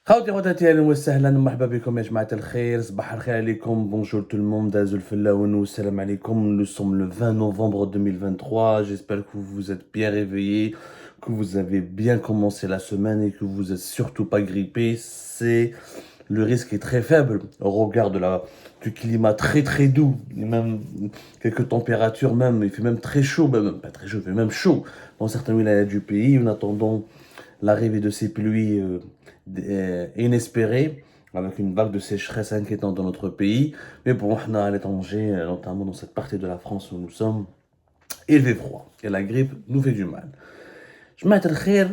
خوتي خواتاتي اهلا وسهلا ومرحبا بكم يا جماعة الخير صباح الخير عليكم bonjour tout le monde دازو الفلاون والسلام عليكم. Nous sommes le 20 novembre 2023, j'espère que vous êtes bien réveillés, que vous avez bien commencé la semaine et que vous êtes surtout pas grippés. Le risque est très faible au regard du climat très doux, et même quelques températures même, il fait même très chaud, même pas très chaud, il fait même chaud dans certains wilayas du pays en attendant l'arrivée de ces pluies inespérées, avec une vague de sécheresse inquiétante dans notre pays. Mais bon, on a à l'étranger, notamment dans cette partie de la France où nous sommes, il fait froid et la grippe nous fait du mal. Jamaat al-Khair,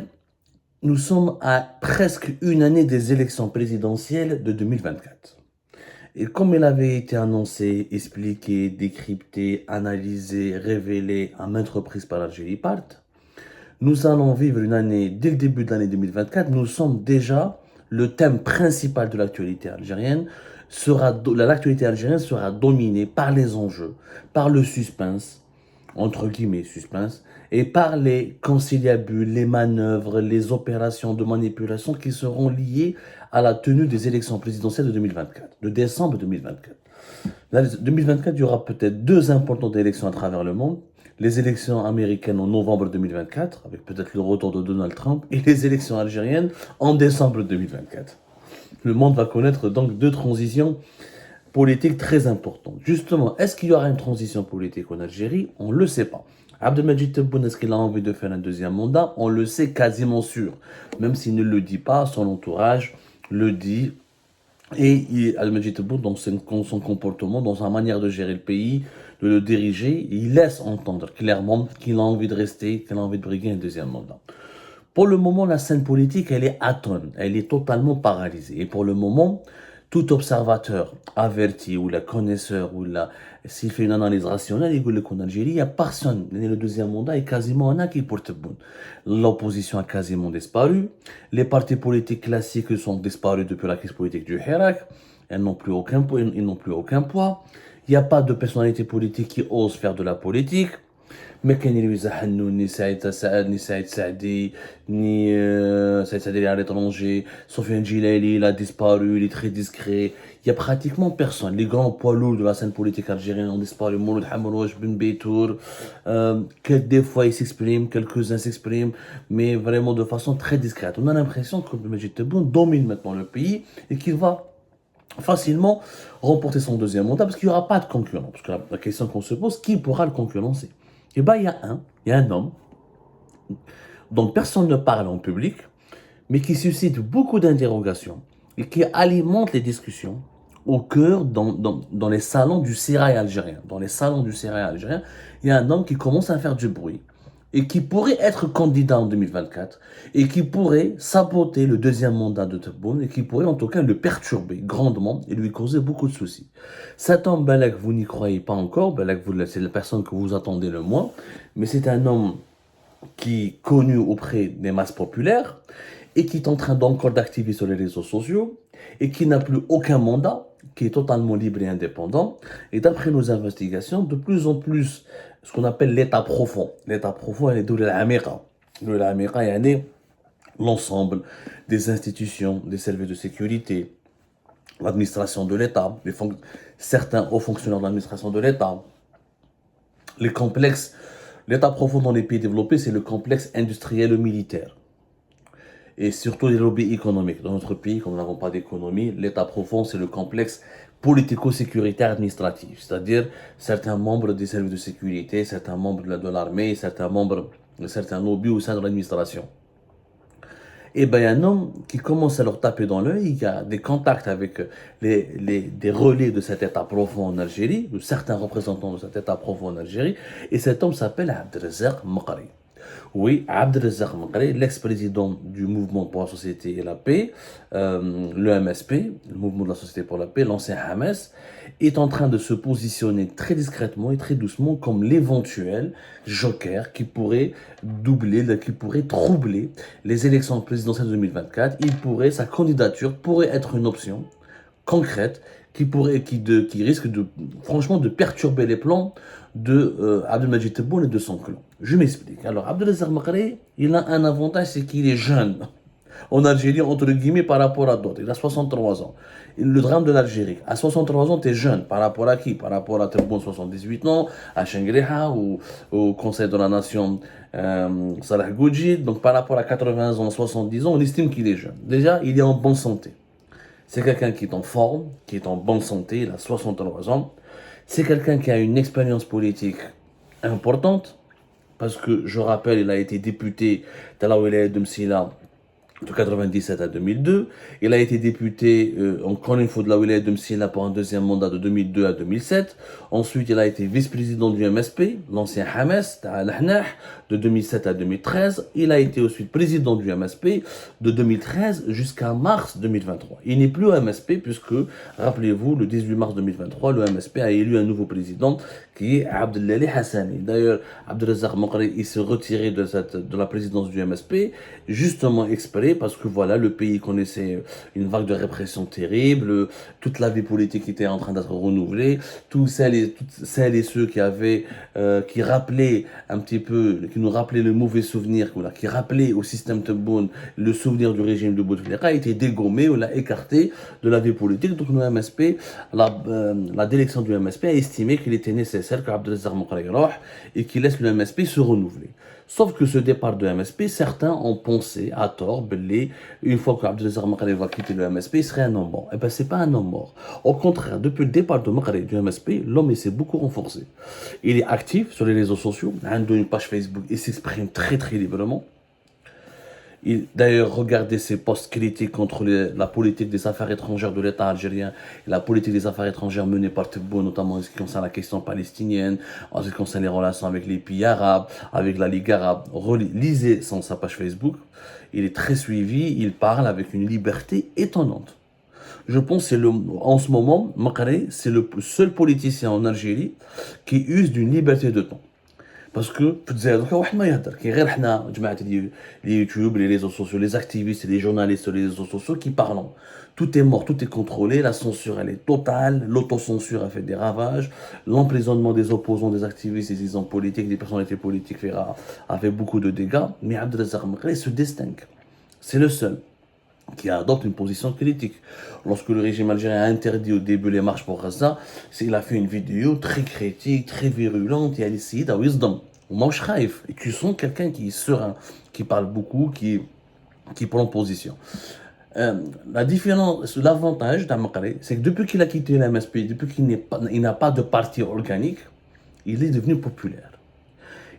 nous sommes à presque une année des élections présidentielles de 2024. Et comme il avait été annoncé, expliqué, décrypté, analysé, révélé à maintes reprises par l'Algérie Part, nous allons vivre une année, dès le début de l'année 2024, nous sommes déjà, le thème principal de l'actualité algérienne l'actualité algérienne sera dominée par les enjeux, par le suspense, entre guillemets suspense, et par les conciliabules, les manœuvres, les opérations de manipulation qui seront liées à la tenue des élections présidentielles de 2024, de décembre 2024. En 2024, il y aura peut-être deux importantes élections à travers le monde. Les élections américaines en novembre 2024, avec peut-être le retour de Donald Trump, et les élections algériennes en décembre 2024. Le monde va connaître donc deux transitions politiques très importantes. Justement, est-ce qu'il y aura une transition politique en Algérie? On ne le sait pas. Abdelmadjid Tebboune, est-ce qu'il a envie de faire un deuxième mandat? On le sait quasiment sûr. Même s'il ne le dit pas, son entourage le dit. Et Al-Majid Tebboune, dans son comportement, dans sa manière de gérer le pays, de le diriger, il laisse entendre clairement qu'il a envie de rester, qu'il a envie de briguer un deuxième mandat. Pour le moment, la scène politique, elle est atone, elle est totalement paralysée. Et pour le moment, tout observateur averti ou la connaisseur s'il fait une analyse rationnelle, il dit qu'en Algérie, il n'y a personne. Le deuxième mandat est quasiment un acquis pour Tebboune. L'opposition a quasiment disparu. Les partis politiques classiques sont disparus depuis la crise politique du Hirak. Ils n'ont plus aucun poids. Il n'y a pas de personnalité politique qui ose faire de la politique. ما كان اللي يزحنوا ني سعيد سعد ني سعيد سعدي ني سعيد سعدي à l'étranger. Sofiane Djilali, il a disparu, il est très discret. Il y a pratiquement personne. Les grands poids lourds de la scène politique algérienne ont disparu. Mouloud Hamrouch, Ben Beitour, des fois ils s'expriment, quelques-uns s'expriment, mais vraiment de façon très discrète. On a l'impression que Majid Tebboune domine maintenant le pays et qu'il va facilement remporter son deuxième mandat parce qu'il n'y aura pas de concurrent. Parce que la question qu'on se pose, qui pourra le concurrencer? Et bien, il y a un homme dont personne ne parle en public, mais qui suscite beaucoup d'interrogations et qui alimente les discussions au cœur dans les salons du sérail algérien. Dans les salons du sérail algérien, il y a un homme qui commence à faire du bruit et qui pourrait être candidat en 2024 et qui pourrait saboter le deuxième mandat de Tebboune et qui pourrait en tout cas le perturber grandement et lui causer beaucoup de soucis. Cet homme, Balak, vous n'y croyez pas encore, Balak, c'est la personne que vous attendez le moins, mais c'est un homme qui est connu auprès des masses populaires et qui est en train encore d'activer sur les réseaux sociaux et qui n'a plus aucun mandat, qui est totalement libre et indépendant. Et d'après nos investigations, de plus en plus, ce qu'on appelle l'état profond. L'état profond, elle est de l'Amérique. L'Amérique, il y a l'ensemble des institutions, des services de sécurité, l'administration de l'État, certains hauts fonctionnaires de l'administration de l'État, les complexes. L'état profond dans les pays développés, c'est le complexe industriel ou militaire. Et surtout les lobbies économiques. Dans notre pays, comme nous n'avons pas d'économie, l'état profond, c'est le complexe politico-sécuritaire administratif. C'est-à-dire certains membres des services de sécurité, certains membres de l'armée, certains lobbies au sein de l'administration. Et bien, il y a un homme qui commence à leur taper dans l'œil, il y a des contacts avec des relais de cet état profond en Algérie, de certains représentants de cet état profond en Algérie, et cet homme s'appelle Abdelrazak Maqri. Oui, Abdelrazak Maqri, l'ex-président du Mouvement pour la Société et la Paix, le MSP, le Mouvement de la Société pour la Paix, l'ancien Hamas, est en train de se positionner très discrètement et très doucement comme l'éventuel joker qui pourrait qui pourrait troubler les élections présidentielles de 2024. Sa candidature pourrait être une option concrète qui risque franchement de perturber les plans de Abdelmadjid Tebboune et de son clan. Je m'explique. Alors, Abdelazar Maqri, il a un avantage, c'est qu'il est jeune. en Algérie, entre guillemets, par rapport à d'autres. Il a 63 ans. Le drame de l'Algérie. À 63 ans, tu es jeune. Par rapport à qui? Par rapport à Tebboune, 78 ans, à Shengriha, ou au Conseil de la Nation, Salah Goudjid. Donc, par rapport à 80 ans, 70 ans, on estime qu'il est jeune. Déjà, il est en bonne santé. C'est quelqu'un qui est en forme, qui est en bonne santé, il a 63 ans. C'est quelqu'un qui a une expérience politique importante, parce que, je rappelle, il a été député de la wilaya de Msila de 97 à 2002. Il a été député, encore une fois, de la wilaya de Msila pour un deuxième mandat de 2002 à 2007. Ensuite, il a été vice-président du MSP, l'ancien Hamas, de 2007 à 2013. Il a été ensuite président du MSP de 2013 jusqu'à mars 2023. Il n'est plus au MSP puisque, rappelez-vous, le 18 mars 2023, le MSP a élu un nouveau président qui est Abdelali Hassani. D'ailleurs, Abdelrazak Mokri, il s'est retiré de la présidence du MSP, justement exprès parce que voilà, le pays connaissait une vague de répression terrible, toute la vie politique était en train d'être renouvelée, toutes celles et ceux qui avaient, qui rappelaient un petit peu, qui nous rappelaient le mauvais souvenir, voilà, qui rappelaient au système Tebboune le souvenir du régime de Bouteflika, a été dégommé ou l'a écarté de la vie politique. Donc le MSP, la direction du MSP a estimé qu'il était nécessaire qu'Abdelazak Mokri et qu'il laisse le MSP se renouveler. Sauf que ce départ de MSP, certains ont pensé à tort, une fois qu'Abdelazak Mokri va quitter le MSP, il serait un homme mort. Eh bien, c'est pas un homme mort. Au contraire, depuis le départ de Mokri du MSP, l'homme s'est beaucoup renforcé. Il est actif sur les réseaux sociaux, il a une page Facebook, il s'exprime très très librement. D'ailleurs, regardez ses posts critiques contre la politique des affaires étrangères de l'État algérien et la politique des affaires étrangères menée par Tebboune, notamment en ce qui concerne la question palestinienne, en ce qui concerne les relations avec les pays arabes, avec la Ligue arabe. Lisez sa page Facebook. Il est très suivi, il parle avec une liberté étonnante. Je pense que en ce moment, Mokri, c'est le seul politicien en Algérie qui use d'une liberté de ton. Parce que, في الجزائر دوكا واحد ما يهدر كي غير حنا جماعة اليوتيوب les réseaux sociaux, les activistes et les journalistes sur les réseaux sociaux qui parlent. Tout est mort, tout est contrôlé, la censure elle est totale, l'autocensure a fait des ravages, l'emprisonnement des opposants, des activistes, des hommes politiques, des personnalités politiques a fait beaucoup de dégâts, mais Abdelazak Mokri se distingue. C'est le seul qui adopte une position critique. Lorsque le régime algérien a interdit au début les marches pour Gaza, il a fait une vidéo très critique, très virulente, et il a essayé d'avoir wisdom. Et tu sens quelqu'un qui est serein, qui parle beaucoup, qui prend position. La différence, l'avantage d'Mokri, c'est que depuis qu'il a quitté la MSP, depuis qu'il n'a pas de parti organique, il est devenu populaire.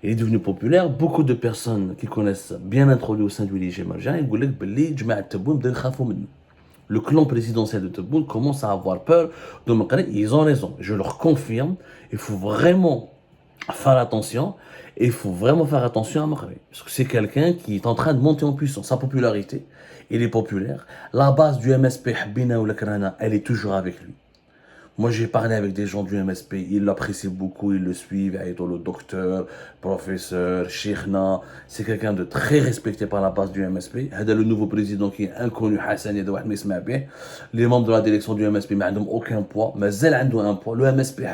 Il est devenu populaire. Beaucoup de personnes qui connaissent bien introduit au sein du régime algérien, ils disent que le clan présidentiel de Tebboune commence à avoir peur de Mokri. Ils ont raison. Je leur confirme. Il faut vraiment faire attention. Et il faut vraiment faire attention à Mokri. Parce que c'est quelqu'un qui est en train de monter en puissance. Sa popularité, il est populaire. La base du MSP, Habina ou la Krana, elle est toujours avec lui. Moi, j'ai parlé avec des gens du MSP, ils l'apprécient beaucoup, ils le suivent, le docteur, professeur, Cheikhna. C'est quelqu'un de très respecté par la base du MSP. Le nouveau président qui est inconnu, Hassan, les membres de la direction du MSP n'ont aucun poids, mais ils ont un poids. Le MSP,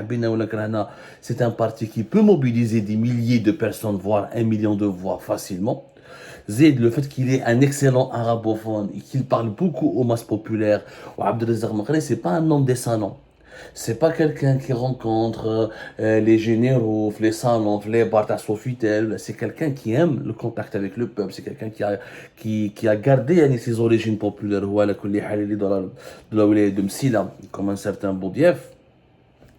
c'est un parti qui peut mobiliser des milliers de personnes, voire 1 million de voix facilement. Zed, le fait qu'il est un excellent arabophone et qu'il parle beaucoup aux masses populaires, Abdelazak Mokri, c'est pas un homme des salons. C'est pas quelqu'un qui rencontre les généraux, les salons, les bars Sofitel. C'est quelqu'un qui aime le contact avec le peuple. C'est quelqu'un qui a gardé ses origines populaires. De la wilaya de Msila, comme un certain Boudief.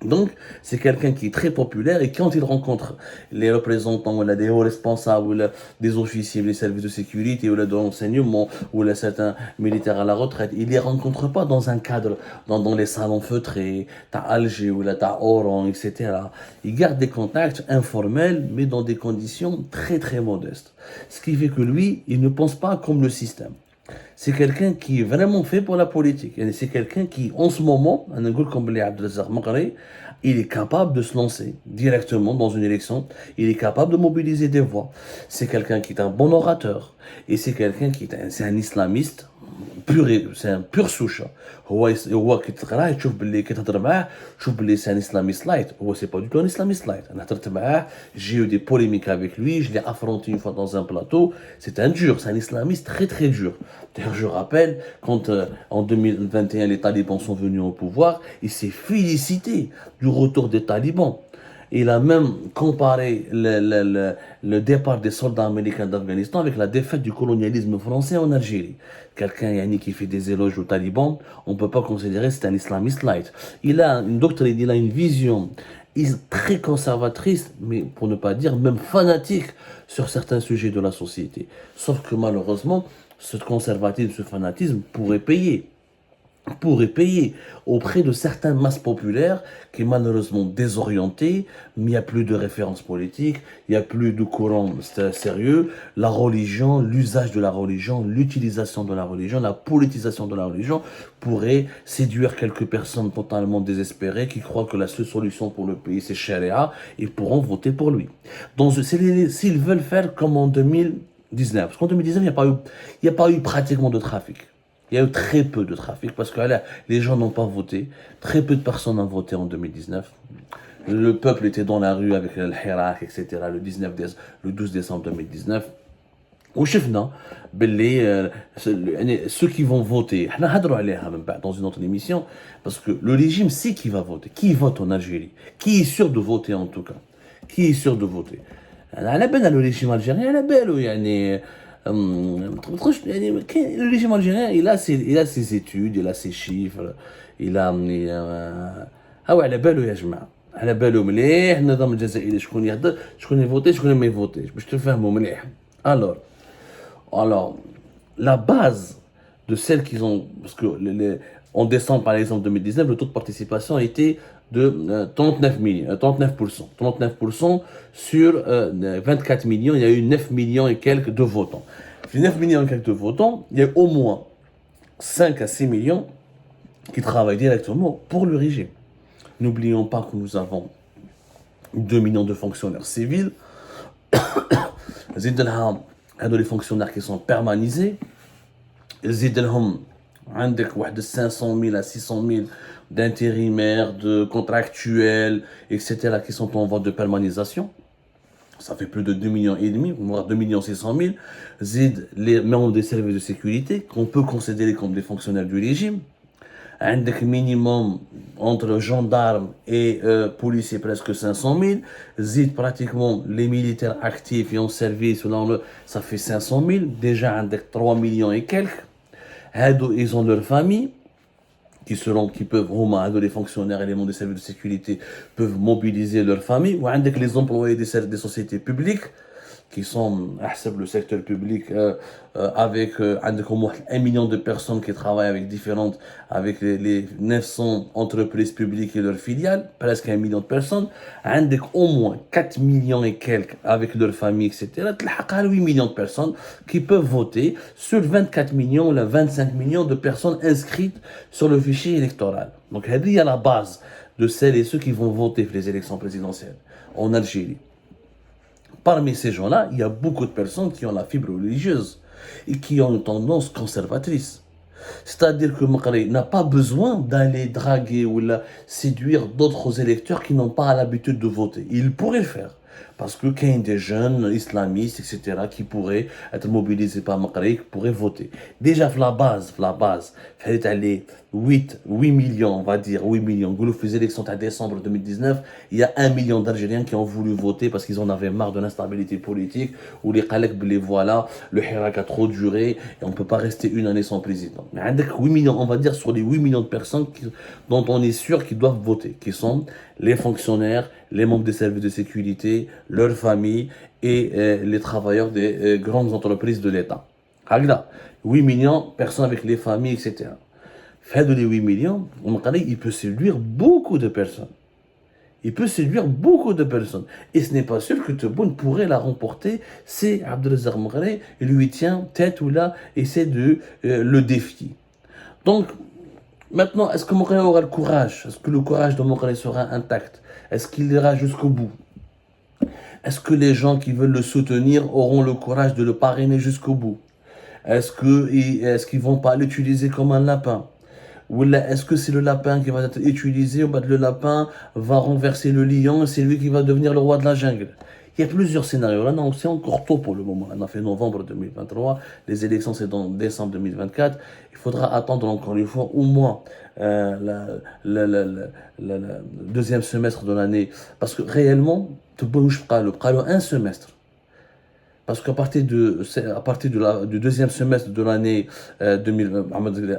Donc, c'est quelqu'un qui est très populaire et quand il rencontre les représentants ou des hauts responsables ou des officiers des services de sécurité ou de renseignement ou certains militaires à la retraite, il ne les rencontre pas dans un cadre, dans les salons feutrés, à Alger ou à Oran, etc. Il garde des contacts informels mais dans des conditions très très modestes. Ce qui fait que lui, il ne pense pas comme le système. C'est quelqu'un qui est vraiment fait pour la politique. Et c'est quelqu'un qui, en ce moment, un gars comme Abdelazak Mokri, il est capable de se lancer directement dans une élection. Il est capable de mobiliser des voix. C'est quelqu'un qui est un bon orateur. Et c'est quelqu'un qui est un islamiste c'est un pur souche. هو كي تقراه تشوف باللي كي تهضر معاه تشوف باللي c'est un islamiste light. C'est pas du tout un islamiste light. انا هضرت معاه, j'ai eu des polémiques avec lui, je l'ai affronté une fois dans un plateau. C'est un dur, c'est un islamiste très très dur. D'ailleurs, je rappelle, quand en 2021 les talibans sont venus au pouvoir, il s'est félicité du retour des talibans. Il a même comparé le départ des soldats américains d'Afghanistan avec la défaite du colonialisme français en Algérie. Quelqu'un Yanni, qui fait des éloges aux talibans, on ne peut pas considérer que c'est un islamiste light. Il a une doctrine, il a une vision très conservatrice, mais pour ne pas dire même fanatique sur certains sujets de la société. Sauf que malheureusement, ce conservatisme, ce fanatisme pourrait payer auprès de certaines masses populaires qui est malheureusement désorientée, mais il n'y a plus de références politiques, il n'y a plus de courant sérieux, la religion, l'usage de la religion, l'utilisation de la religion, la politisation de la religion pourrait séduire quelques personnes totalement désespérées qui croient que la seule solution pour le pays c'est Sharia et pourront voter pour lui. Donc s'ils veulent faire comme en 2019, parce qu'en 2019 il n'y a pas eu pratiquement de trafic. Il y a eu très peu de trafic parce que là, les gens n'ont pas voté. Très peu de personnes ont voté en 2019. Le peuple était dans la rue avec le Hirak, etc. Le 12 décembre 2019. وشفنا باللي ceux qui vont voter, احنا هضروا عليها من بعد dans une autre émission, parce que le régime sait qui va voter, qui vote en Algérie, qui est sûr de voter en tout cas, qui est sûr de voter. على بالنا le régime algérien, على بالو يعني le régime algérien, il a ses études, il a ses chiffres, على باله يا جماعه, على باله مليح النظام الجزائري شكون يهضر, شكون يفوتي, شكون ما يفوتيش, باش تفهموا مليح. Alors, la base de celles qui ont, parce que en décembre par exemple 2019, le taux de participation était de 39 millions, 39%. 39% sur 24 millions, il y a eu 9 millions et quelques de votants. Les 9 millions et quelques de votants, il y a au moins 5 à 6 millions qui travaillent directement pour le régime. N'oublions pas que nous avons 2 millions de fonctionnaires civils. Les fonctionnaires qui sont permanisés. عندك واحد 500 000 à 600 000 d'intérimaires, de contractuels, etc. qui sont en voie de permanisation. Ça fait plus de 2 millions et demi, voire 2 millions 600 000. Zid les membres des services de sécurité qu'on peut considérer comme des fonctionnaires du régime. عندك minimum entre gendarmes et policiers presque 500 000. Zid pratiquement les militaires actifs et en service, ça fait 500 000. Déjà عندك 3 millions et quelques. Ils ont leur famille qui peuvent, les fonctionnaires et les membres des services de sécurité peuvent mobiliser leur famille. Ou les employés des sociétés publiques qui sont le secteur public avec 1 million de personnes qui travaillent avec les 900 entreprises publiques et leurs filiales, presque 1 million de personnes, au moins 4 millions et quelques avec leurs familles, etc. 8 millions de personnes qui peuvent voter sur 24 millions ou 25 millions de personnes inscrites sur le fichier électoral. Donc, il y a la base de celles et ceux qui vont voter pour les élections présidentielles en Algérie. Parmi ces gens-là, il y a beaucoup de personnes qui ont la fibre religieuse et qui ont une tendance conservatrice. C'est-à-dire que Makaré n'a pas besoin d'aller draguer ou séduire d'autres électeurs qui n'ont pas l'habitude de voter. Il pourrait le faire. Parce que qu'il y a des jeunes islamistes, etc., qui pourraient être mobilisés par Makaré, qui pourraient voter. Déjà, la base, il fallait aller 8 millions, on va dire, 8 millions. Les élections en décembre 2019, il y a 1 million d'Algériens qui ont voulu voter parce qu'ils en avaient marre de l'instabilité politique, ou les Khalek, les voilà, le Hirak a trop duré, et on ne peut pas rester une année sans président. Mais avec 8 millions, on va dire, sur les 8 millions de personnes dont on est sûr qu'ils doivent voter, qui sont les fonctionnaires, les membres des services de sécurité, leurs familles et les travailleurs des grandes entreprises de l'État. 8 millions de personnes avec les familles, etc. Fait de les 8 millions, il peut séduire beaucoup de personnes. Il peut séduire beaucoup de personnes. Et ce n'est pas sûr que Tebboune pourrait la remporter. C'est Abdelazar Mghari, il lui tient tête ou là, et c'est de le défier. Donc, maintenant, est-ce que Mghari aura le courage? Est-ce que le courage de Mghari sera intact? Est-ce qu'il ira jusqu'au bout? Est-ce que les gens qui veulent le soutenir auront le courage de le parrainer jusqu'au bout? Est-ce qu'ils vont pas l'utiliser comme un lapin? Ou est-ce que c'est le lapin qui va être utilisé, ou bien le lapin va renverser le lion et c'est lui qui va devenir le roi de la jungle? Il y a plusieurs scénarios. Là, non, c'est encore tôt pour le moment. On a fait novembre 2023, les élections c'est dans décembre 2024. Il faudra attendre encore une fois au moins le deuxième semestre de l'année. Parce que réellement, tu bouges pas le un semestre. Parce qu'à partir du deuxième semestre de l'année 2020,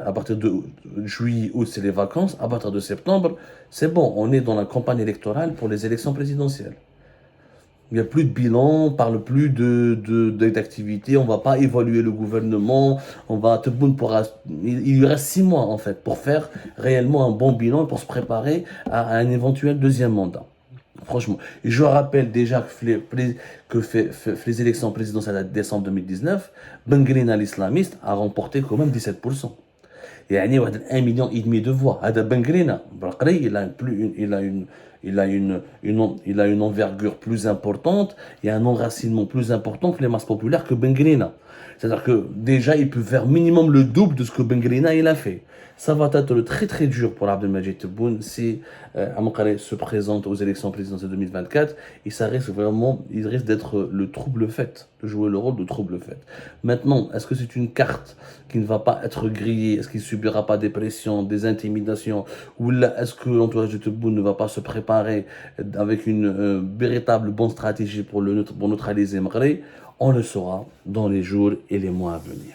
à partir de juillet, août, c'est les vacances. À partir de septembre, c'est bon, on est dans la campagne électorale pour les élections présidentielles. Il n'y a plus de bilan, on ne parle plus d'activité, on ne va pas évaluer le gouvernement, il lui reste 6 mois en fait pour faire réellement un bon bilan, pour se préparer à un éventuel deuxième mandat. Franchement. Et je rappelle déjà que les élections présidentielles de décembre 2019, Bengrina l'islamiste a remporté quand même 17%. يعني واحد 1,5 million de voix. هذا بنغرينا بالقري il a une envergure plus importante, il y a un enracinement plus important que les masses populaires que Bengrina. C'est-à-dire que déjà il peut faire minimum le double de ce que Bengrina il a fait. Ça va être très très dur pour Abdelmajid Tebboune si Amakare se présente aux élections présidentielles 2024 et ça risque vraiment, il risque d'être le trouble fait, de jouer le rôle de trouble fait. Maintenant, est-ce que c'est une carte qui ne va pas être grillée? Est-ce qu'il ne subira pas des pressions, des intimidations? Ou là, est-ce que l'entourage de Tebboune ne va pas se préparer avec une véritable bonne stratégie pour neutraliser Maghreb? On le saura dans les jours et les mois à venir.